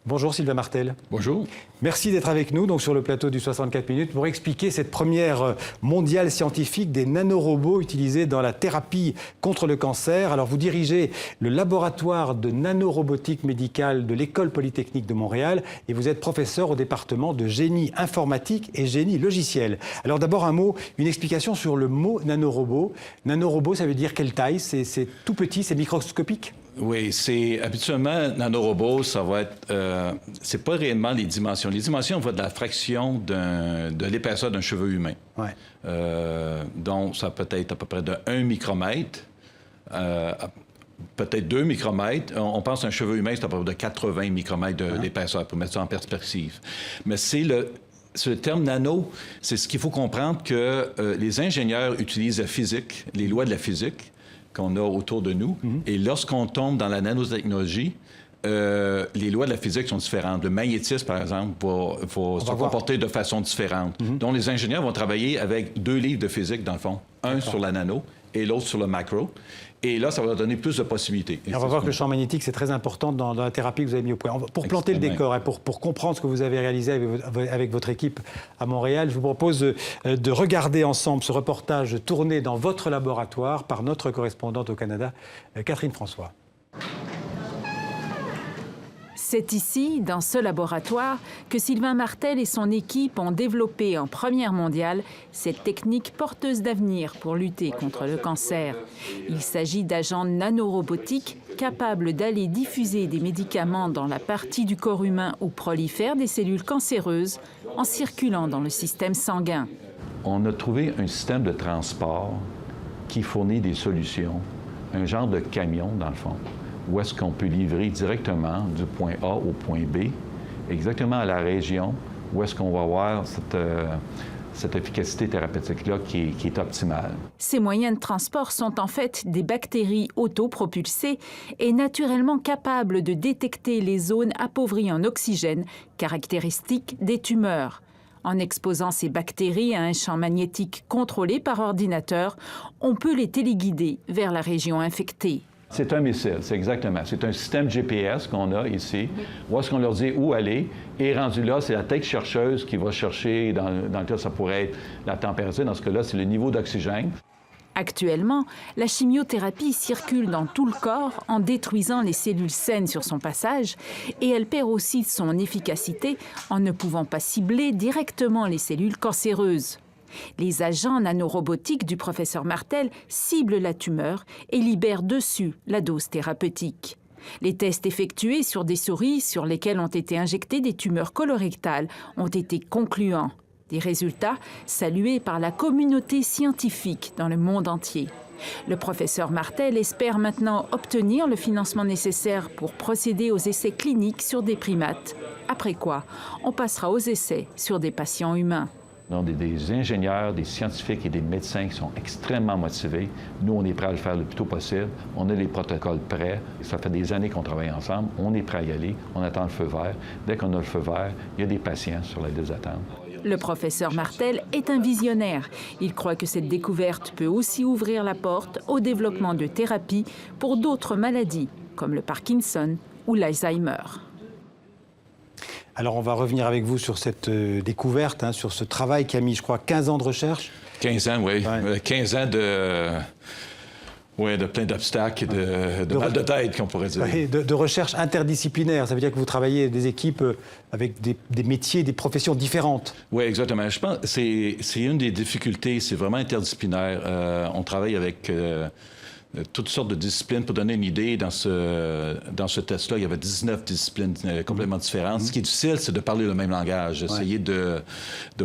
Bonjour Sylvain Martel. Bonjour. Merci d'être avec nous donc, sur le plateau du 64 minutes pour expliquer cette première mondiale scientifique des nanorobots utilisés dans la thérapie contre le cancer. Alors vous dirigez le laboratoire de nanorobotique médicale de l'École polytechnique de Montréal et vous êtes professeur au département de génie informatique et génie logiciel. Alors d'abord un mot, une explication sur le mot nanorobot. Nanorobot, ça veut dire quelle taille? C'est tout petit, c'est microscopique? Oui, c'est habituellement, nanorobot, ça va être... c'est pas réellement les dimensions. Les dimensions vont de la fraction de l'épaisseur d'un cheveu humain. Ouais. Donc, ça peut être à peu près de 1 micromètre, peut-être 2 micromètres. On pense qu'un cheveu humain, c'est à peu près de 80 micromètres d'épaisseur, pour mettre ça en perspective. Mais c'est le terme nano, c'est ce qu'il faut comprendre que les ingénieurs utilisent la physique, les lois de la physique, qu'on a autour de nous. Et lorsqu'on tombe dans la nanotechnologie, les lois de la physique sont différentes. Le magnétisme, par exemple, va se comporter de façon différente. Donc, les ingénieurs vont travailler avec 2 livres de physique, dans le fond. Un sur la nano et l'autre sur le macro. Et là, ça va donner plus de possibilités. Et on va voir que le champ magnétique, c'est très important dans la thérapie que vous avez mis au point. Pour planter le décor et pour comprendre ce que vous avez réalisé avec votre équipe à Montréal, je vous propose de regarder ensemble ce reportage tourné dans votre laboratoire par notre correspondante au Canada, Catherine François. C'est ici, dans ce laboratoire, que Sylvain Martel et son équipe ont développé en première mondiale cette technique porteuse d'avenir pour lutter contre le cancer. Il s'agit d'agents nanorobotiques capables d'aller diffuser des médicaments dans la partie du corps humain où prolifèrent des cellules cancéreuses en circulant dans le système sanguin. On a trouvé un système de transport qui fournit des solutions, un genre de camion, dans le fond, où est-ce qu'on peut livrer directement du point A au point B, exactement à la région où est-ce qu'on va avoir cette efficacité thérapeutique-là qui est optimale. Ces moyens de transport sont en fait des bactéries autopropulsées et naturellement capables de détecter les zones appauvries en oxygène, caractéristiques des tumeurs. En exposant ces bactéries à un champ magnétique contrôlé par ordinateur, on peut les téléguider vers la région infectée. C'est un missile, c'est exactement. C'est un système GPS qu'on a ici, où est-ce qu'on leur dit où aller, et rendu là, c'est la tête chercheuse qui va chercher, dans le cas, ça pourrait être la température, dans ce cas-là, c'est le niveau d'oxygène. Actuellement, la chimiothérapie circule dans tout le corps en détruisant les cellules saines sur son passage et elle perd aussi son efficacité en ne pouvant pas cibler directement les cellules cancéreuses. Les agents nanorobotiques du professeur Martel ciblent la tumeur et libèrent dessus la dose thérapeutique. Les tests effectués sur des souris sur lesquelles ont été injectées des tumeurs colorectales ont été concluants. Des résultats salués par la communauté scientifique dans le monde entier. Le professeur Martel espère maintenant obtenir le financement nécessaire pour procéder aux essais cliniques sur des primates. Après quoi, on passera aux essais sur des patients humains. Donc, des ingénieurs, des scientifiques et des médecins qui sont extrêmement motivés. Nous, on est prêts à le faire le plus tôt possible. On a les protocoles prêts. Ça fait des années qu'on travaille ensemble. On est prêts à y aller. On attend le feu vert. Dès qu'on a le feu vert, il y a des patients sur la liste d'attente. Le professeur Martel est un visionnaire. Il croit que cette découverte peut aussi ouvrir la porte au développement de thérapies pour d'autres maladies, comme le Parkinson ou l'Alzheimer. Alors, on va revenir avec vous sur cette découverte, sur ce travail qui a mis, je crois, 15 ans de recherche. 15 ans, oui. Ouais. 15 ans de plein d'obstacles et de mal de tête, qu'on pourrait dire. Oui, de recherche interdisciplinaire. Ça veut dire que vous travaillez des équipes avec des métiers, des professions différentes. Oui, exactement. Je pense que c'est une des difficultés. C'est vraiment interdisciplinaire. On travaille avec toutes sortes de disciplines. Pour donner une idée, dans ce test-là, il y avait 19 disciplines complètement différentes. Ce qui est difficile, c'est de parler le même langage, essayer de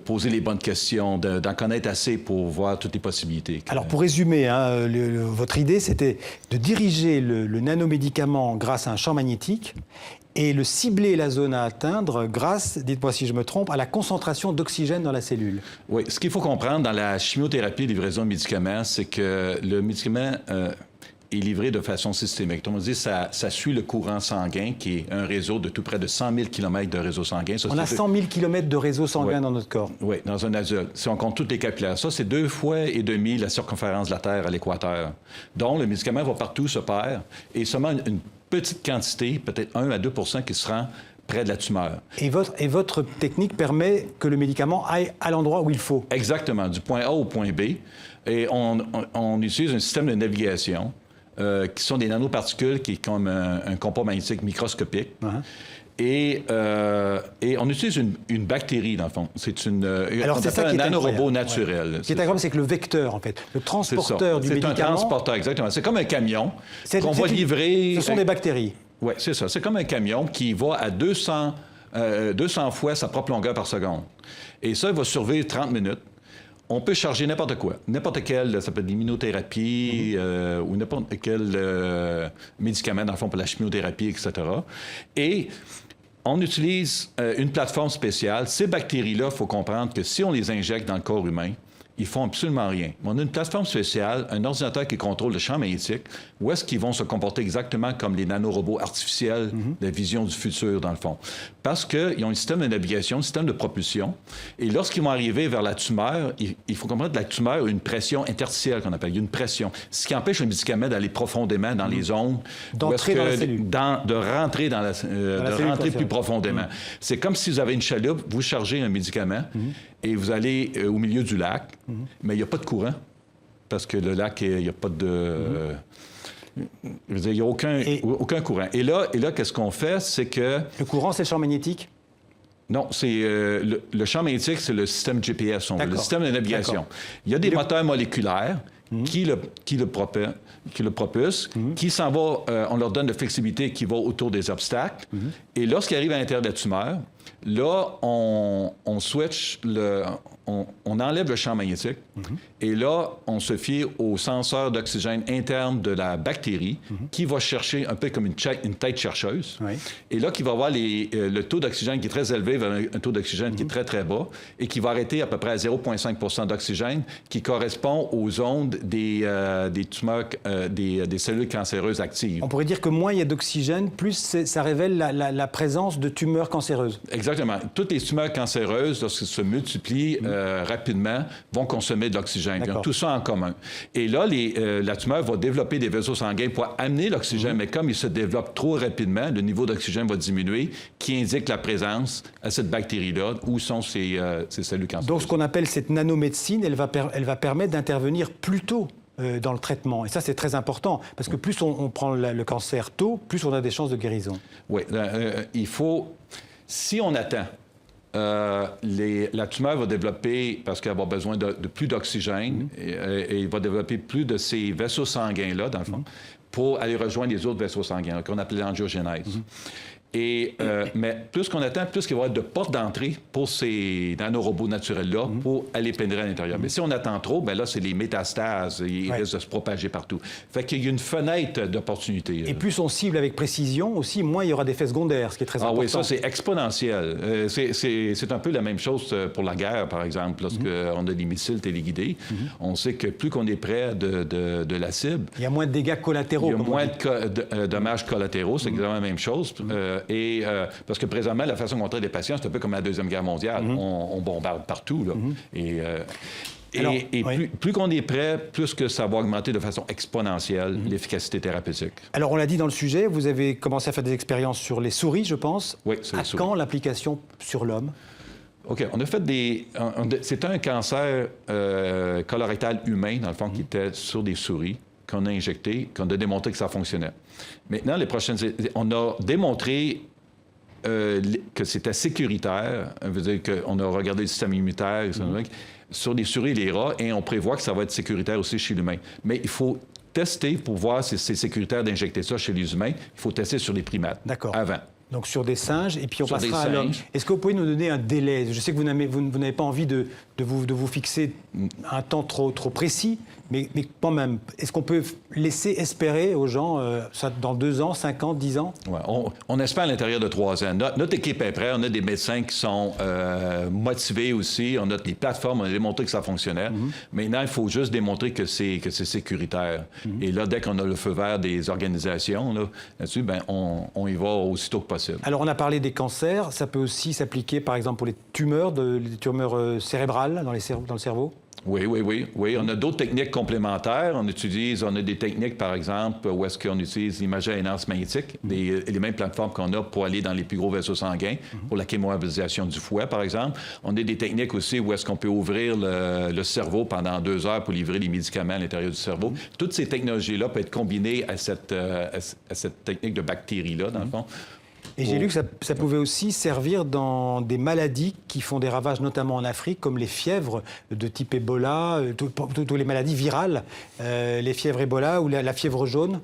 poser les bonnes questions, d'en connaître assez pour voir toutes les possibilités. Alors, pour résumer, votre idée, c'était de diriger le nanomédicament grâce à un champ magnétique et le cibler la zone à atteindre grâce, dites-moi si je me trompe, à la concentration d'oxygène dans la cellule. Oui, ce qu'il faut comprendre dans la chimiothérapie, livraison de médicaments, c'est que le médicament est livré de façon systémique. On dit ça suit le courant sanguin, qui est un réseau de tout près de 100 000 km de réseau sanguin. Ça, on a 100 000 km de réseau sanguin dans notre corps. Oui, dans un adulte. Si on compte toutes les capillaires, ça, c'est 2,5 fois la circonférence de la Terre à l'équateur. Donc, le médicament va partout, se perd, et seulement une petite quantité, peut-être 1 à 2 qui se rend près de la tumeur. Et votre technique permet que le médicament aille à l'endroit où il faut. Exactement, du point A au point B. Et on utilise un système de navigation qui sont des nanoparticules qui est comme un compas magnétique microscopique. Et on utilise une bactérie, dans le fond. C'est Alors, c'est ça un nanorobot naturel. Ce qui est incroyable, c'est que le vecteur, en fait, le transporteur du médicament... C'est un transporteur, exactement. C'est comme un camion qu'on va livrer... Ce sont des bactéries. Oui, c'est ça. C'est comme un camion qui va à 200 fois sa propre longueur par seconde. Et ça, il va survivre 30 minutes. On peut charger n'importe quoi. N'importe quel, ça peut être l'immunothérapie ou n'importe quel médicament, dans le fond, pour la chimiothérapie, etc. Et on utilise une plateforme spéciale. Ces bactéries-là, il faut comprendre que si on les injecte dans le corps humain, ils font absolument rien. On a une plateforme spéciale, un ordinateur qui contrôle le champ magnétique, où est-ce qu'ils vont se comporter exactement comme les nanorobots artificiels de la vision du futur, dans le fond. Parce qu'ils ont un système de navigation, un système de propulsion, et lorsqu'ils vont arriver vers la tumeur, il faut comprendre que la tumeur a une pression interstitielle qu'on appelle, il y a une pression, ce qui empêche le médicament d'aller profondément dans les zones, d'entrer dans la cellule. De rentrer dans de rentrer plus profondément. C'est comme si vous avez une chaloupe, vous chargez un médicament, et vous allez au milieu du lac, mais il n'y a pas de courant, parce que le lac, il n'y a pas de... Je veux dire, il n'y a aucun courant. Et là qu'est-ce qu'on fait, c'est que... Le courant, c'est le champ magnétique? Non, c'est le champ magnétique, c'est le système GPS, le système de navigation. Il y a des moteurs moléculaires qui le propulsent, qui s'en va, on leur donne de flexibilité qui va autour des obstacles. Et lorsqu'ils arrivent à l'intérieur de la tumeur, là, on switch, on enlève le champ magnétique et là, on se fie au senseur d'oxygène interne de la bactérie qui va chercher un peu comme une tête chercheuse. Et là, qui va avoir le taux d'oxygène qui est très élevé vers un taux d'oxygène qui est très, très bas et qui va arrêter à peu près à 0,5 % d'oxygène qui correspond aux ondes des tumeurs, des cellules cancéreuses actives. On pourrait dire que moins il y a d'oxygène, plus ça révèle la présence de tumeurs cancéreuses. Exactement. Toutes les tumeurs cancéreuses, lorsqu'elles se multiplient rapidement, vont consommer de l'oxygène. Ils ont tout ça en commun. Et là, la tumeur va développer des vaisseaux sanguins pour amener l'oxygène, mais comme il se développe trop rapidement, le niveau d'oxygène va diminuer, qui indique la présence à cette bactérie-là, où sont ces cellules cancéreuses. Donc, ce qu'on appelle cette nanomédecine, elle va permettre d'intervenir plus tôt dans le traitement. Et ça, c'est très important, parce que plus on prend le cancer tôt, plus on a des chances de guérison. Oui. Il faut... Si on attend, la tumeur va développer, parce qu'elle va avoir besoin de plus d'oxygène, et il va développer plus de ces vaisseaux sanguins-là, dans le fond, pour aller rejoindre les autres vaisseaux sanguins, qu'on appelle l'angiogénèse. Mais plus qu'on attend, plus qu'il va y avoir de portes d'entrée pour ces nanorobots naturels-là pour aller pénétrer à l'intérieur. Mais si on attend trop, bien là, c'est les métastases. Ils risquent de se propager partout. Fait qu'il y a une fenêtre d'opportunité. Et plus on cible avec précision aussi, moins il y aura d'effets secondaires, ce qui est très important. Ah oui, ça, c'est exponentiel. C'est un peu la même chose pour la guerre, par exemple. Lorsqu'on a des missiles téléguidés, on sait que plus qu'on est près de la cible... Il y a moins de dégâts collatéraux. Il y a moins de dommages collatéraux. C'est exactement la même chose. Parce que présentement, la façon qu'on traite les patients, c'est un peu comme la Deuxième Guerre mondiale. On bombarde partout. Là. Plus qu'on est prêt, plus que ça va augmenter de façon exponentielle l'efficacité thérapeutique. Alors, on l'a dit dans le sujet, vous avez commencé à faire des expériences sur les souris, je pense. Oui, sur les souris. À quand l'application sur l'homme? OK. On a fait c'était un cancer colorectal humain, dans le fond, qui était sur des souris, qu'on a injecté, qu'on a démontré que ça fonctionnait. Maintenant, on a démontré que c'était sécuritaire. Ça veut dire qu'on a regardé le système immunitaire sur les souris et les rats, et on prévoit que ça va être sécuritaire aussi chez l'humain. Mais il faut tester pour voir si c'est sécuritaire d'injecter ça chez les humains. Il faut tester sur les primates avant. Donc, sur des singes, et puis on passera à l'homme. Est-ce que vous pouvez nous donner un délai? Je sais que vous n'avez pas envie de vous fixer un temps trop précis, mais quand même, est-ce qu'on peut laisser espérer aux gens, ça, dans 2 ans, 5 ans, 10 ans? Ouais, on espère à l'intérieur de 3 ans. Notre équipe est prête. On a des médecins qui sont motivés aussi. On a des plateformes. On a démontré que ça fonctionnait. Maintenant, il faut juste démontrer que c'est sécuritaire. Et là, dès qu'on a le feu vert des organisations là-dessus, ben, on y va aussitôt que possible. Alors, on a parlé des cancers. Ça peut aussi s'appliquer, par exemple, pour les tumeurs cérébrales dans le cerveau? Oui. On a d'autres techniques complémentaires. On a des techniques, par exemple, où est-ce qu'on utilise l'imagerie à énance magnétique, les mêmes plateformes qu'on a pour aller dans les plus gros vaisseaux sanguins, pour la chémomobilisation du foie, par exemple. On a des techniques aussi où est-ce qu'on peut ouvrir le cerveau pendant 2 heures pour livrer les médicaments à l'intérieur du cerveau. Toutes ces technologies-là peuvent être combinées à cette technique de bactéries-là, dans le fond. Et j'ai lu que ça pouvait aussi servir dans des maladies qui font des ravages, notamment en Afrique, comme les fièvres de type Ebola, toutes les maladies virales, les fièvres Ebola ou la fièvre jaune.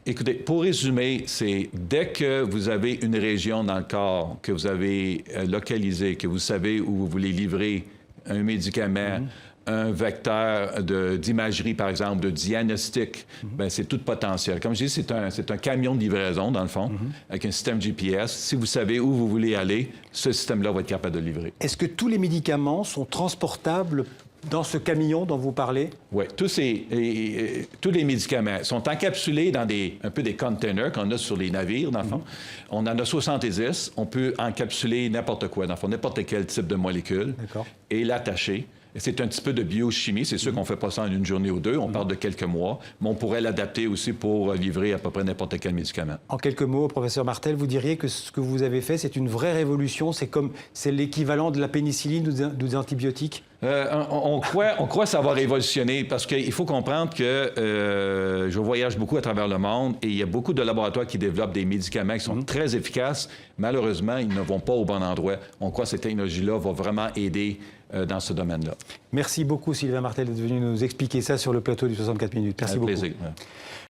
Écoutez, pour résumer, c'est dès que vous avez une région dans le corps que vous avez localisée, que vous savez où vous voulez livrer un médicament, un vecteur d'imagerie, par exemple, de diagnostic, bien, c'est tout potentiel. Comme je dis, c'est un camion de livraison, dans le fond, avec un système GPS. Si vous savez où vous voulez aller, ce système-là va être capable de livrer. Est-ce que tous les médicaments sont transportables dans ce camion dont vous parlez? Oui, tous les médicaments sont encapsulés dans un peu des containers qu'on a sur les navires, dans le fond. On en a 70. On peut encapsuler n'importe quoi, dans le fond, n'importe quel type de molécule et l'attacher. C'est un petit peu de biochimie. C'est sûr qu'on ne fait pas ça en une journée ou deux. On parle de quelques mois. Mais on pourrait l'adapter aussi pour livrer à peu près n'importe quel médicament. En quelques mots, professeur Martel, vous diriez que ce que vous avez fait, c'est une vraie révolution. C'est l'équivalent de la pénicilline ou des antibiotiques? On croit ça va révolutionner parce qu'il faut comprendre que je voyage beaucoup à travers le monde et il y a beaucoup de laboratoires qui développent des médicaments qui sont très efficaces. Malheureusement, ils ne vont pas au bon endroit. On croit que cette technologie-là va vraiment aider dans ce domaine-là. Merci beaucoup, Sylvain Martel, d'être venu nous expliquer ça sur le plateau du 64 minutes. Merci beaucoup. Plaisir.